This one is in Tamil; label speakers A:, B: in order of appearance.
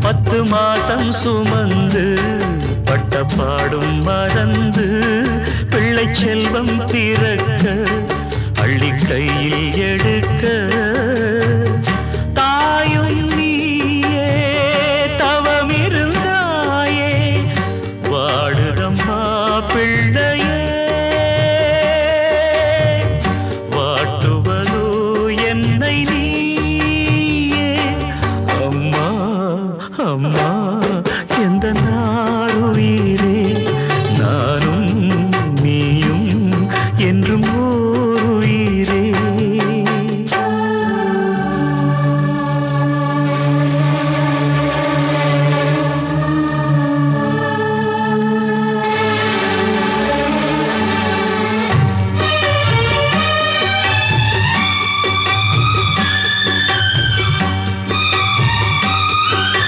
A: 10 மாசம் சுமந்து பட்ட பாடும் மறந்து பிள்ளை செல்வம் பிறக்க அள்ளி கையில் எடுக்க தாயும் நீயே தவமிருந்தாயே வாடுதம்மா பிள்ளையே வாட்டுவதோ என்னை நீயே அம்மா அம்மா எந்த நாருயிரே